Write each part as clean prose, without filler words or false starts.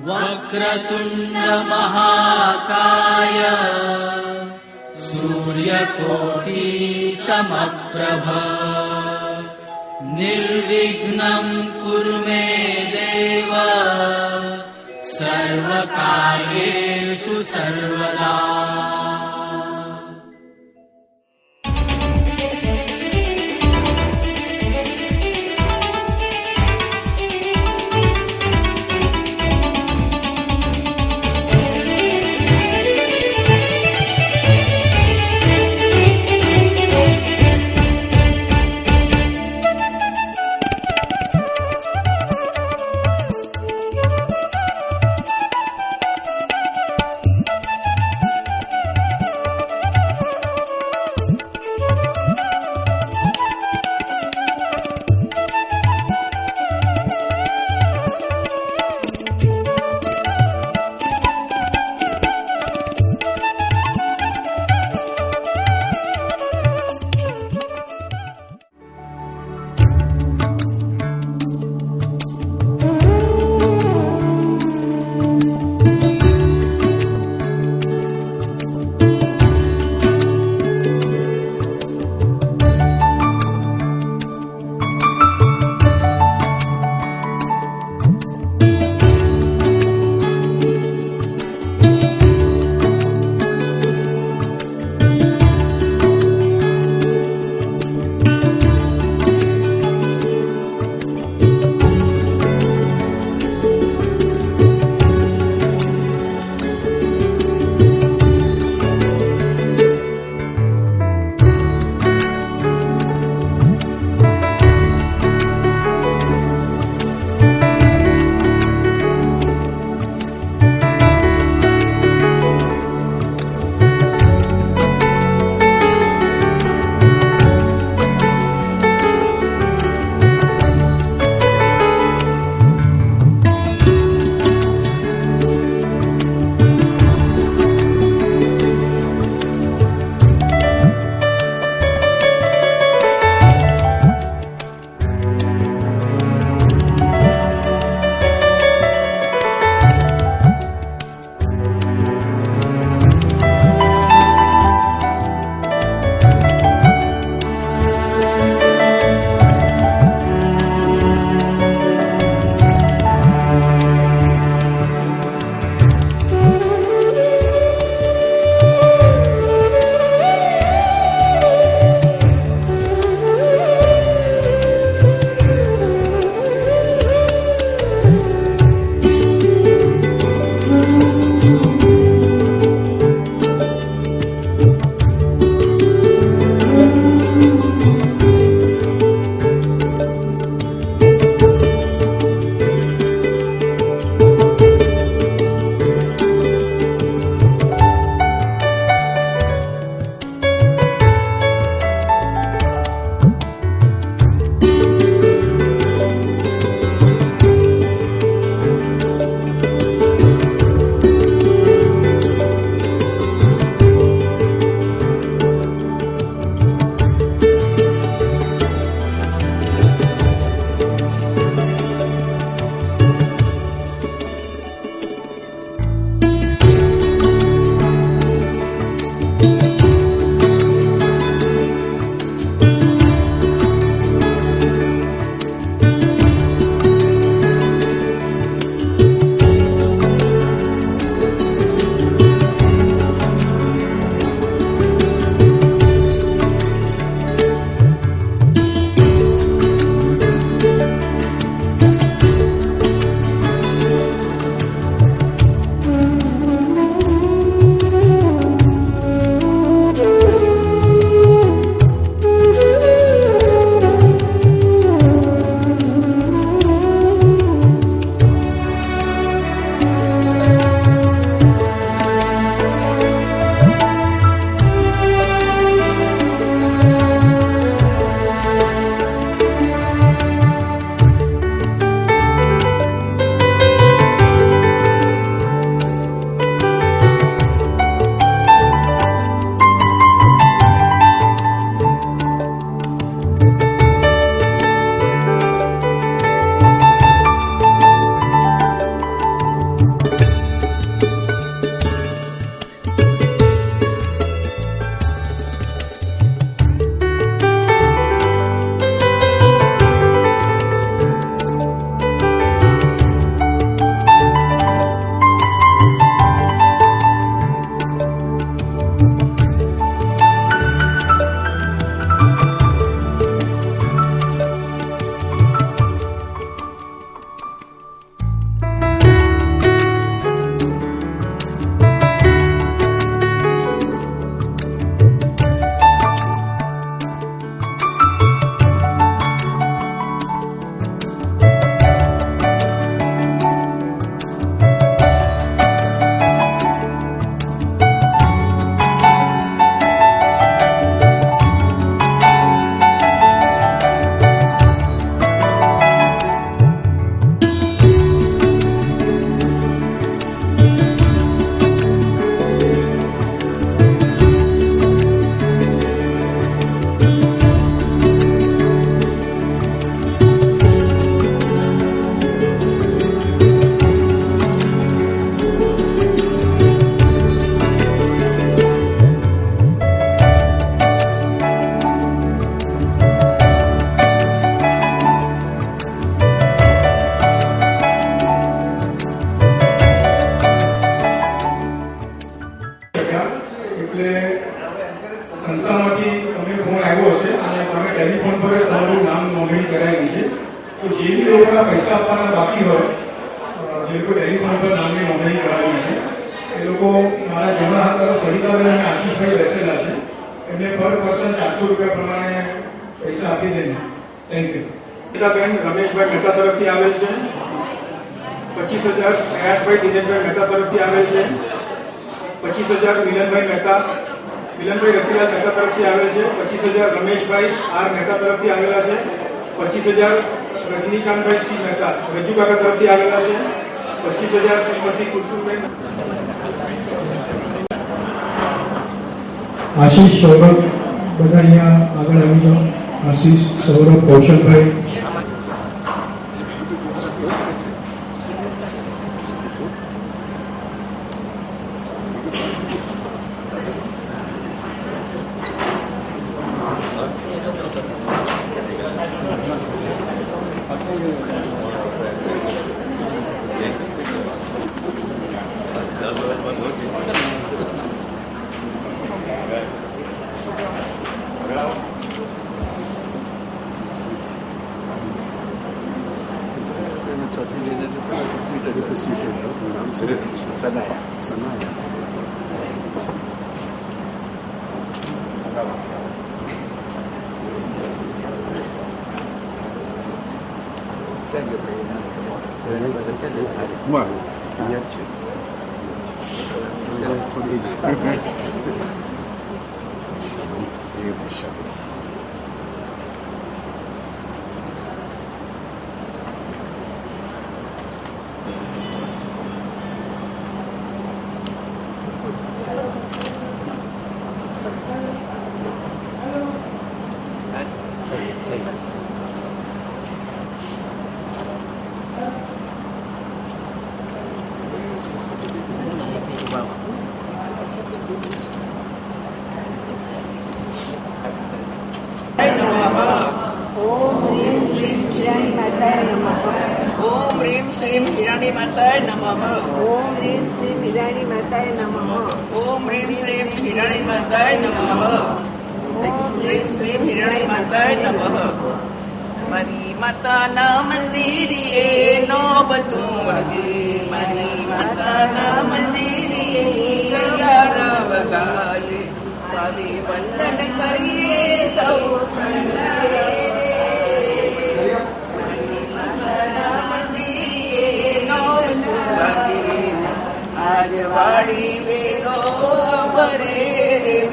वक्रतुण्ड महाकाय सूर्यकोटि समप्रभ निर्विघ्नं कुरु मे देव सर्वकार्येषु सर्वदा। આવ્યો હશે અને તમે ટેલિફોન પર તમારું નામ નોંધણી કરાયેલી છે. તો જે બી લોકોના પૈસા આપવાના બાકી હોય, જે લોકો ટેલિફોન પર નામની નોંધણી કરાવી છે, એ લોકો મારા જમણા હાથ તરફ સરિતાબેન અને આશીષભાઈ બેસેલા છે. એમને પર પર્સન 400 રૂપિયા પ્રમાણે પૈસા આપી દેને. Thank you. સરિતાબેન રમેશભાઈ મહેતા તરફથી આવેલ છે. 25,000 શ્રેયાસભાઈ દિનેશભાઈ મહેતા તરફથી આવેલ છે. 25,000 મિલનભાઈ મહેતા, મિલનભાઈ રતિલાલ મહેતા તરફથી આવેલ છે. 25,000 રમેશભાઈ આર મહેતા તરફથી આવેલા છે. 25,000 રજનીકાંતભાઈ સી મહેતા રજુ કાકા તરફથી આવેલા છે. 25,000 શ્રીમતી કુસુમબેન. આશીષ, સૌરભ બધા અહીંયા આગળ આવી જાઓ. આશીષ, સૌરભ, કૌશલભાઈ. श्रीं हिरणी माताय नमः। ओम ह्रीं श्रीं हिरणी माताय नमः। ओम ह्रीं श्रीं हिरणी माताय नमः। ह्रीं श्रीं हिरणी माताय नमः। मारी माताना मंदिरिये नो बतूं वागे, मारी माताना मंदिरिये यार वगाले, वाली वंदन करिए सौ संगे। આજવાડી વેરો બરે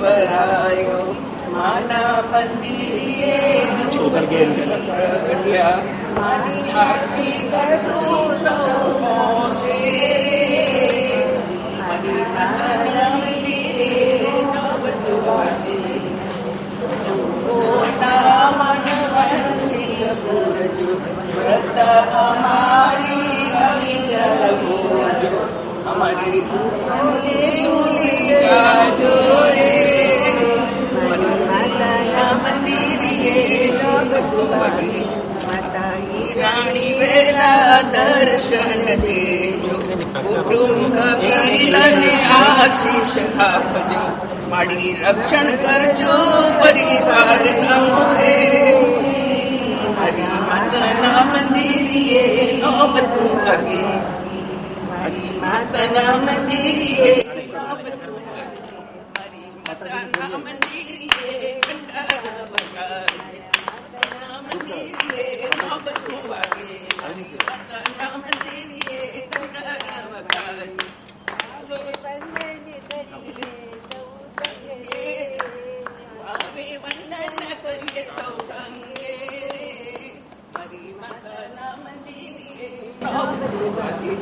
ભરાયો, માના મંદિરે પ્રગટ્યા, માની આરતી કરશું સૌ મોસે, મારી માના મંદિરે નવદ્વારે કોના મન વંચિત પૂરજો, વ્રત અમારી અવિચલ ભોજો, हमारी जोरे माता मंदिरिये रानी वेला दर्शन देजो, कुटुंब कबीलने आशीष आपजो, मारी रक्षण करजो परिवार नमोरे, हरी माता मंदिरिये नौबतु लगे, माता मंदिरिये हरी माता मंदिरिये कंठारा बगारे, माता मंदिरिये नौबतु वागे, हरी माता मंदिरिये कंठारा बगारे, आवे वंदन करिए सौ संगे, हरी माता मंदिरिये नौबतु वागे।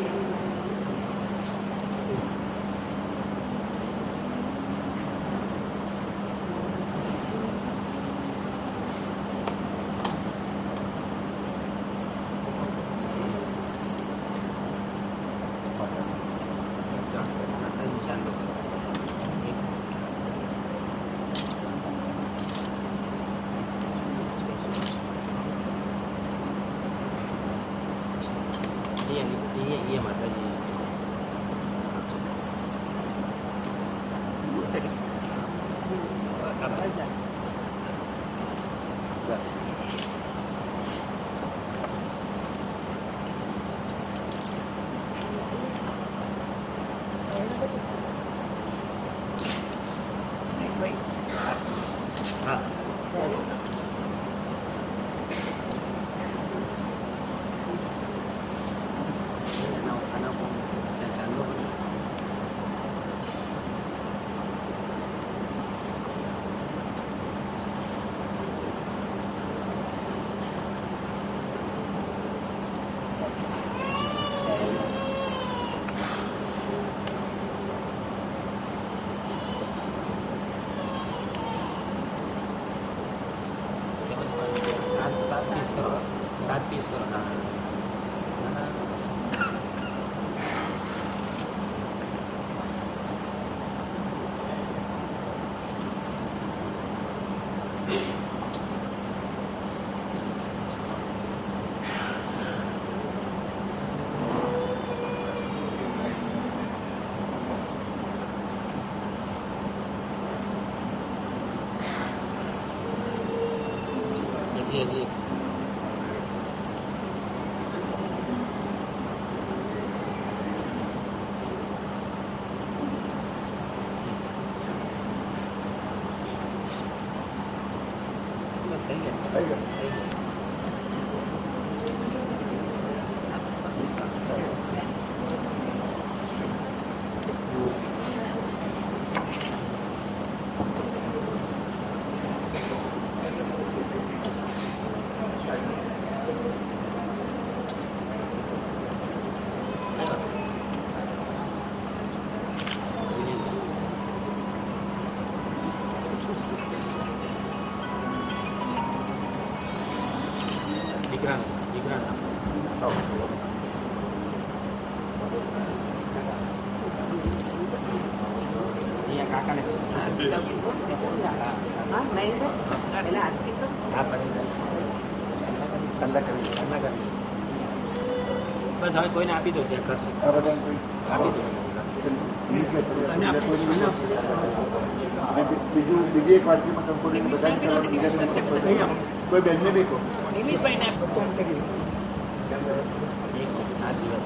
Iya matanya. Apa aja? करो, 7 पीस करो। हाँ जी जी। बस सही है, सही है। દીકરા અહીંયા કાકાને હા નહીં બસ પેલા આરતી તો હા પછી ઠંડા કરી બસ હવે કોઈને આપી દો જે કરશે આપી દો. બીજી એક વાટકીમાં કંકોડી કોઈ બેનને બી કહો. નિમિષભાઈને આ દિવસ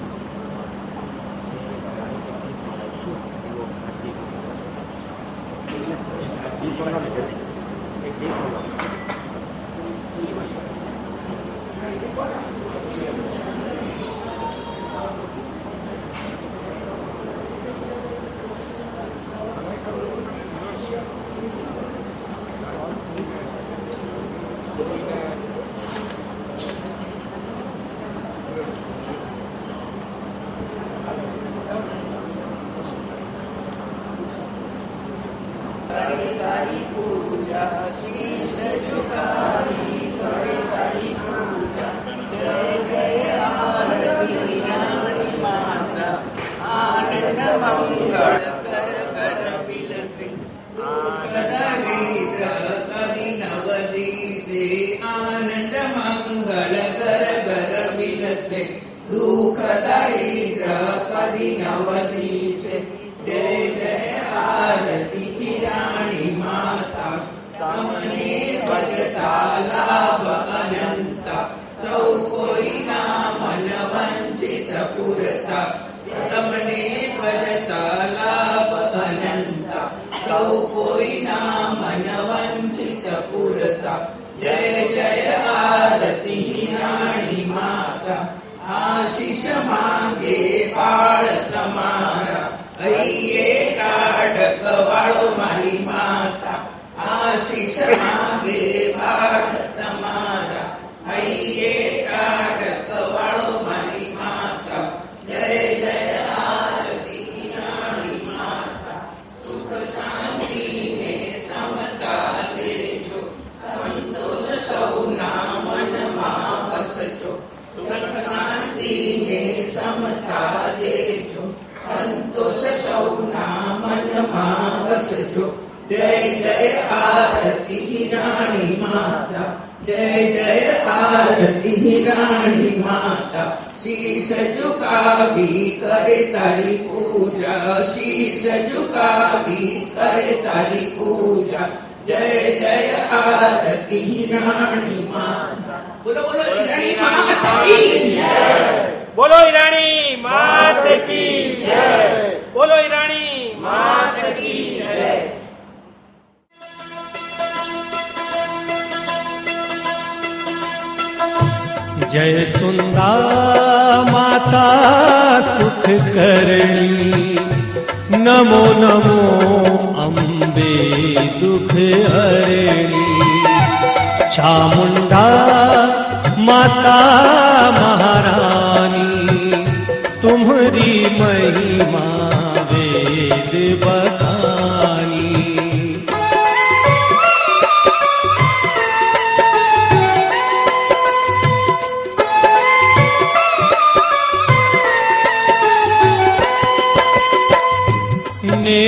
दुख दरिद्र परिणवदीसे जय जय आरती हिराणी माता तमने भजता लाभ अनंत सौ कोई मन वंचित पुरता तमने भजता लाभ अनंत सौ कोई मन वंचित पुरता जय जय आरती हिराणी माता आशीष मांगे बाळ तमारा अय्ये काढक वाळो माई माता आशीष मांगे बाळ तमारा अय्ये काढक वाळो माई माता जय जय आरती राणी माता सुख शांति ने समता देजो संतोष सौना मन मा बसजो सुख शांति में समता देजो संतोष सौना मन मां बसजो जय जय आरती रानी माता जय जय आरती रानी माता शीश झुकावी करे तारी पूजा शीश झुकावी करे तारी पूजा जय जय आरती रानी माता बोलो बोलो रानी माता की बोलो ईरानी मात की जय, बोलो ईरानी मात की जय। जय सुंदा माता सुख करणी नमो नमो अम्बे दुख हरणी चामुंडा माता महारानी तुम्हारी महिमा वेद बखानी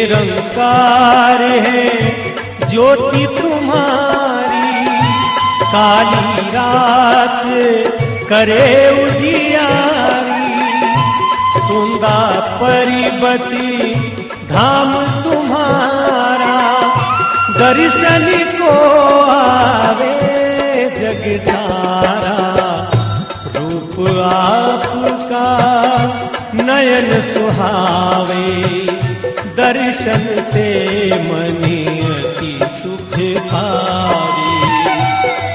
निरंकार है ज्योति तुम्हारी, काली रात करे उजियारी, सुंदा परिबती धाम तुम्हारा, दर्शन को आवे जग सारा, रूप आपका नयन सुहावे, दर्शन से मनि अति सुख पावे,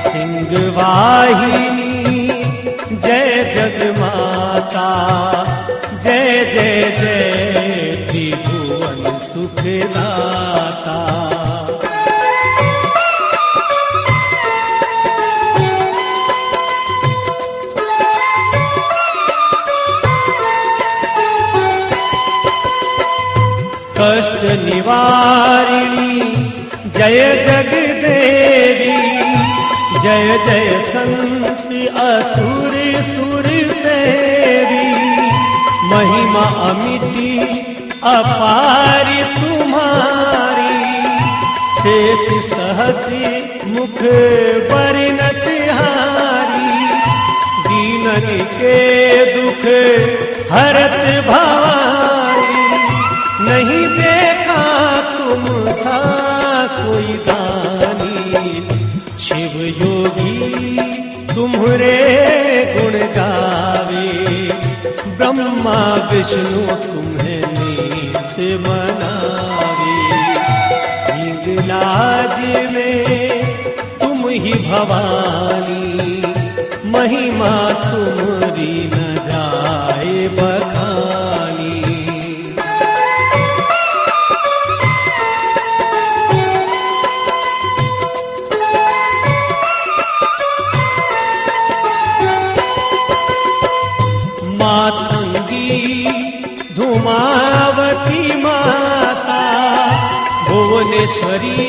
सिंहवाहिनी जय जगमाता, जय जय जय त्रिभुवन सुखदाता। कष्ट निवारिणी जय जगदेवी, जय जय संत असुर सुर सेवी, महिमा अमिति अपारी तुम्हारी, शेष सहसी मुख बरनत हारी, दीनन के दुख हरत भवानी, नहीं देखा तुम सा कोई दानी, शिव योगी तुम्हारे गुण गावे, ब्रह्मा विष्णु तुम्हें नीत मनावे, हिंगलाज में तुम ही भवानी, महिमा तुम्हारी न जाए बखानी। मातंगी धूमावती माता, भुवनेश्वरी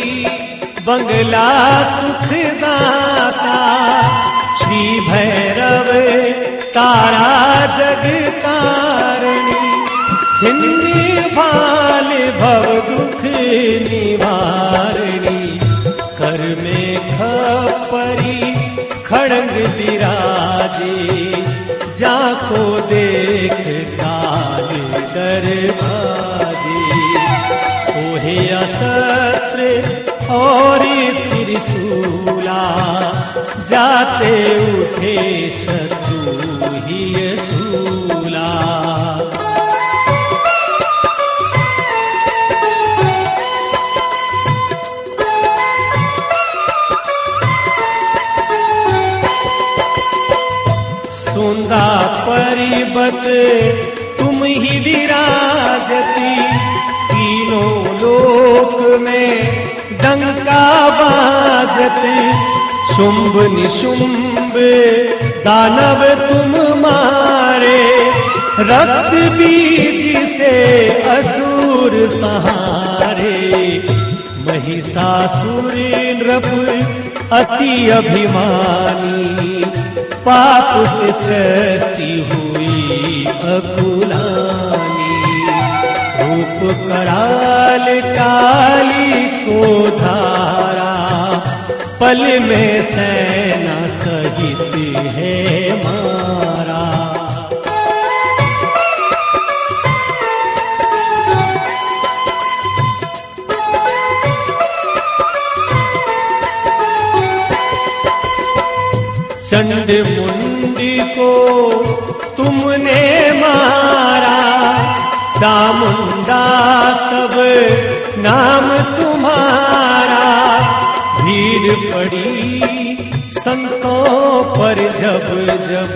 बंगला सुखदाता, श्री भैरव तारा जगतारिणी, छिन्नी भाल भव दुख निवारिणी, कर में खपरी खड़ंग विराजे, जाको देख काल दरबाजे, सोहे असत्र और त्रिशूला, जाते उठे शत्रु ही सूला। सुंदा परिबत तुम ही विराजती, तीनों लोक में डंका बाजती, शुंभ निशुंभ दानव तुम मारे, रक्त बीज से असुर सहारे, महिषासुर नृप अति अभिमानी, पाप से सृष्टि हुई अकुलानी, रूप कराल काली को धारा, पल में सेना सहित है मारा। चंड मुंडी को तुमने मारा, चामुंडा तब नाम तुम्हारा, भीड़ पड़ी संतों पर जब जब,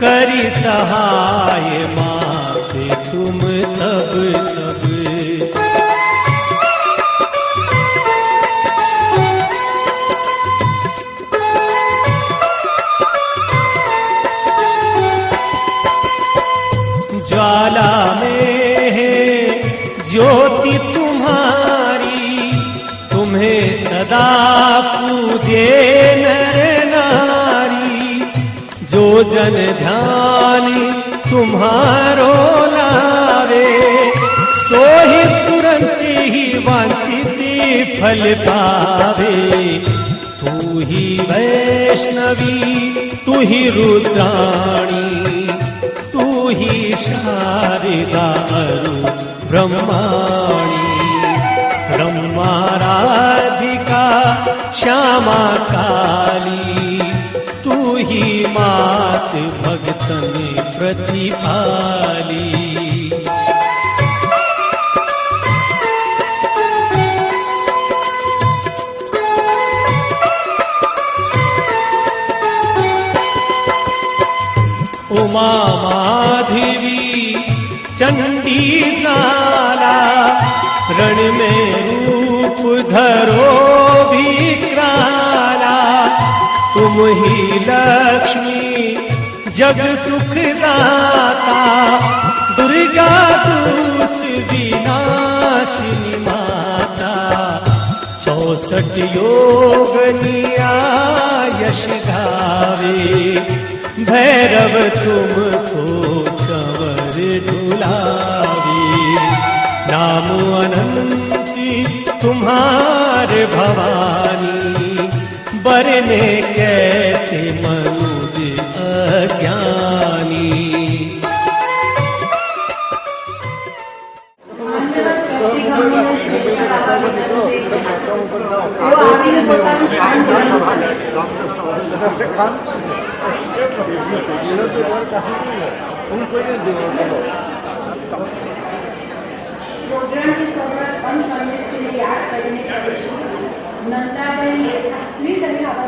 करी सहाय माते तुम तब तब। ज्वाला में है ज्योति तुम्हारी, तुम्हें सदा पूजे नर नारी, जो जन ध्यान तुम्हारो लावे, सो ही तुरंत वांछित फल पावे। तू ही वैष्णवी, तू ही रुद्राणी, तू ही शारदा अरु ब्रह्माणी। ब्रह्मा राधिका श्यामा काली, तू ही मात भक्तन प्रतिपाली। उमा माधवी चंडी जाला, रण में रूप धरो विकराला। तुम ही लक्ष्मी जग सुखदाता, दुर्गा दुष्ट विनाशिनी माता। 64 योगनिया यश गावे, भैरव तुमको कंवर डुलावे। नाम अनंती तुम्हारे भवानी, बरने कैसे मनुज अज्ञानी। પ્રોગ્રામની શરૂઆત અનકન્ડિશનલી યાદ કરીને કરીશું. નંદાબેન રેખા, પ્લીઝ અહીં આવો.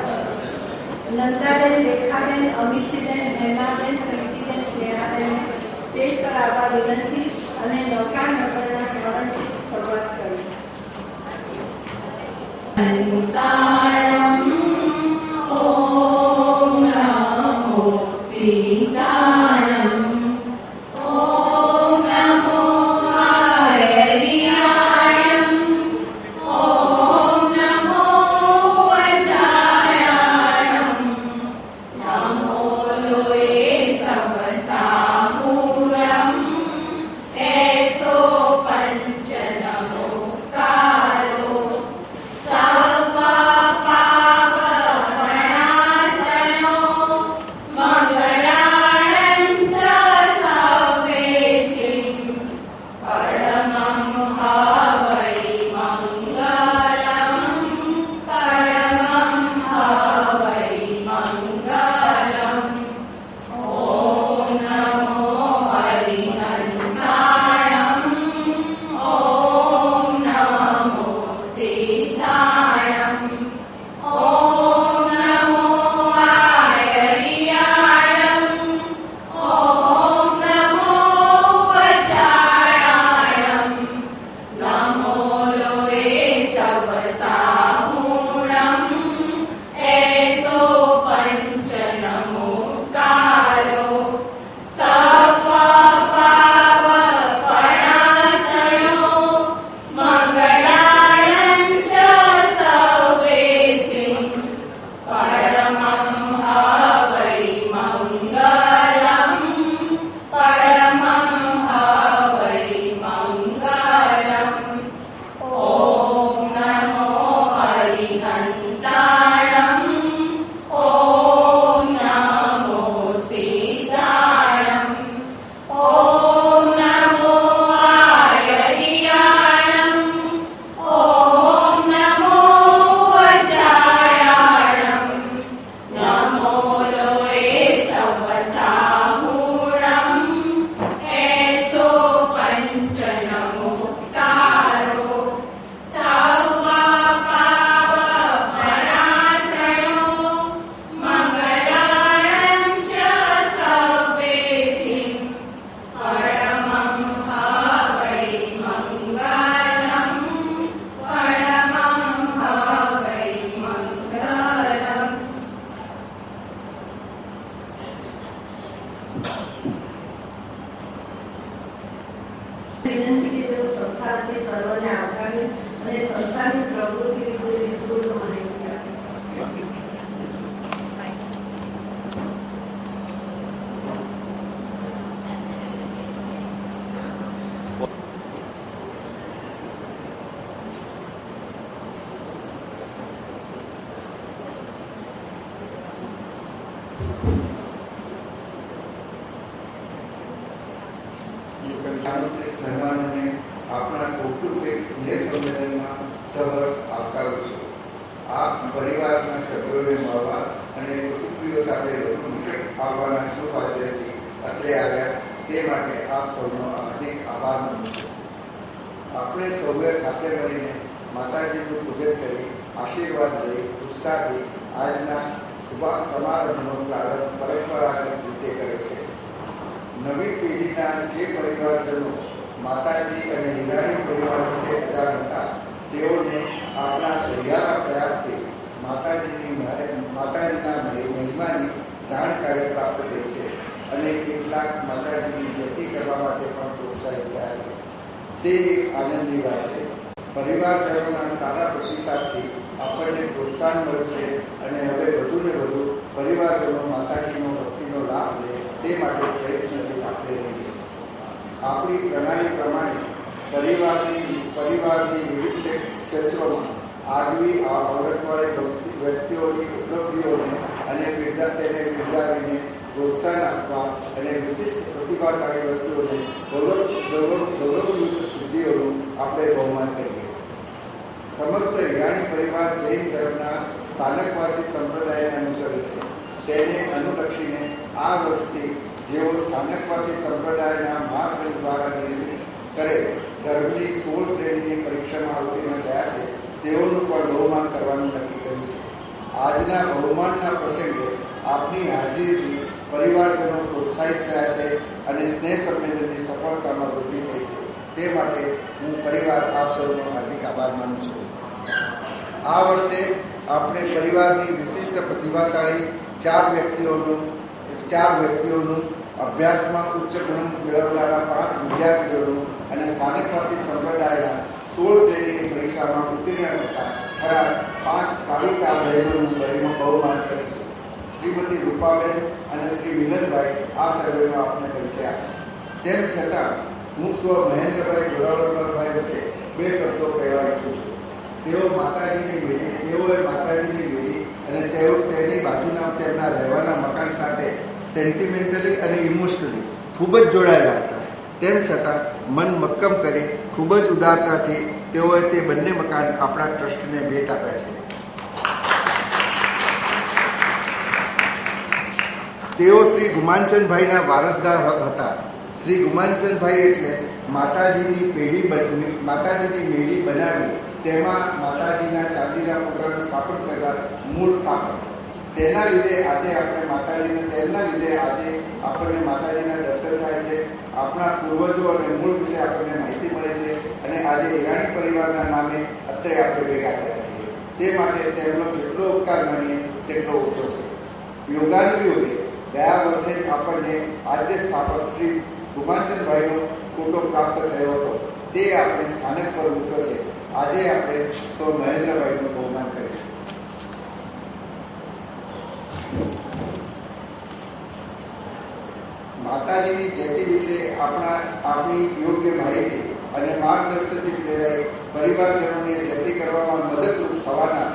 નંદાબેન, રેખાબેન, અમીશીબેન, હેમાબેન, પ્રીતિબેન, સ્નેહાબેન સ્ટેજ પર આવવા વિનંતી અને નૌકા નગરના સ્મરણથી શરૂઆત કરી. ઓમ નમો સીતારામ, ઓમ નમો હરિયાણમ, ઓમ નમો વજાયાણમ, નમો લોએ સવ સામૂરમ, એસો પંચ નમોકારો સવ આમંત્રિત મહેમાનોને આપણા કૌટુંબિક સ્નેહ સંમેલનમાં સહર્ષ આવકારું છું. આપ પરિવારના સભ્યોને મળવા અને કુટુંબીઓ સાથે વધુ નિકટ આવવાના શુભ આશયથી અત્રે આવ્યા તે માટે આપ સૌનો હાર્દિક આભાર માનું છું. આપણે સૌએ સાથે મળીને માતાજીનું પૂજન કરી આશીર્વાદ લઈ ઉત્સાહથી આજના સમારંભનો પ્રારંભ પરંપરાગત રીતે કર્યો છે. નવી પેઢીના જે પરિવારજનો માતાજી અને હિરાણી પરિવાર વિશે અજાણ હતા તેઓને આપણા સહિયારા પ્રયાસથી માતાજીના મહિમાની જાણકારી પ્રાપ્ત થઈ છે અને કેટલાક માતાજીની જતી કરવા માટે પણ પ્રોત્સાહિત થયા છે. તે એક આનંદની વાત છે. પરિવારજનોના સારા પ્રતિસાદથી આપણને પ્રોત્સાહન મળ્યું છે અને હવે વધુને વધુ પરિવારજનો માતાજીનો ભક્તિનો લાભ લે તે માટે પ્રયત્નશીલ આપણે રહીએ. આપણી પ્રણાલી પ્રમાણે પરિવારની વિવિધ ક્ષેત્રોમાં આગવી આવડતવાળી વ્યક્તિઓની ઉપલબ્ધિઓને અને તેને બિરદાવીને પ્રોત્સાહન આપવા અને વિશિષ્ટ પ્રતિભાશાળી વ્યક્તિઓને ગૌરવયુક્ત સિદ્ધિઓનું આપણે બહુમાન કરીએ. સમસ્ત હિરાણી પરિવાર જૈન ધર્મના સ્થાનકવાસી સંપ્રદાયને અનુસરે છે. તેને અનુલક્ષીને આ વર્ષથી જેઓ સ્થાનકવાસી સંપ્રદાયના મહાસંઘ દ્વારા નિર્મિત કરે ધર્મની 16 શ્રેણીની પરીક્ષામાં ઉત્તીર્ણ થયા છે તેઓનું પણ બહુમાન કરવાનું નક્કી કર્યું છે. આજના બહુમાનના પ્રસંગે આપની હાજરીથી પરિવારજનો પ્રોત્સાહિત થયા છે અને સ્નેહ સંમેલનની સફળતામાં વૃદ્ધિ થઈ છે. તે માટે હું પરિવાર આપ સૌનો હાર્દિક આભાર માનું છું. આ વર્ષે આપણે પરિવારની વિશિષ્ટ પ્રતિભાશાળી ચાર વ્યક્તિઓનું અભ્યાસમાં ઉચ્ચ ગુણ મેળવનારા 5 વિદ્યાર્થીઓનું અને સ્થાનિકવાસી સંપ્રદાયના 16 શ્રેણીની પરીક્ષામાં ઉત્તીર્ણ થતા ખરા 5 સારી કામગીરીનું બહુમાન કરીશું. શ્રીમતી રૂપાબેન અને શ્રી મિલનભાઈ આ સર્વેનો આપને પરિચય આપશે. તેમ છતાં હું સ્વ મહેન્દ્રભાઈ જોરાવરભાઈ વિશે 2 શબ્દો કહેવા ઈચ્છું છું. તેઓએ માતાજીની મેળી અને તેની બાજુના તેમના રહેવાના મકાન સાથે સેન્ટિમેન્ટલી અને ઇમોશનલી ખૂબ જ જોડાયેલા હતા. તેમ છતાં મન મક્કમ કરી ખૂબ જ ઉદારતાથી તેઓએ તે બંને મકાન આપણા ટ્રસ્ટને ભેટ આપ્યા છે. તેઓ શ્રી ગુમાનચંદભાઈના વારસદાર હતા. શ્રી ગુમાનચંદભાઈ એટલે માતાજીની મેળી બનાવી તેમાં માતાજીના ચાંદીના પુતળાનું સ્થાપન કરવા મૂળ સ્થાપક. તેમના લીધે આજે આપણને માતાજીના દર્શન થાય છે. આપણા પૂર્વજો અને મૂળ વિશે આપણને માહિતી મળે છે અને આજે હિરાણી પરિવારના નામે અત્રે આપણે ભેગા થયા છીએ. તે માટે તેમનો જેટલો ઉપકાર માનીએ તેટલો ઓછો છે. યોગાનુયોગે ગયા વર્ષે આપણને આદ્ય સ્થાપક શ્રી ગુમાનચંદભાઈનો ફોટો પ્રાપ્ત થયો હતો. તે આપણે સ્થાનક પર મૂક્યો છે. આજે આપણે સ્વ મહેન્દ્રભાઈનું બહુમાન કરીશું. માતાજીની જયંતિ વિશે આપણી યોગ્ય માહિતી અને માર્ગદર્શનથી પ્રેરાઈ પરિવારજનોને જયંતિ કરવામાં મદદરૂપ થવાના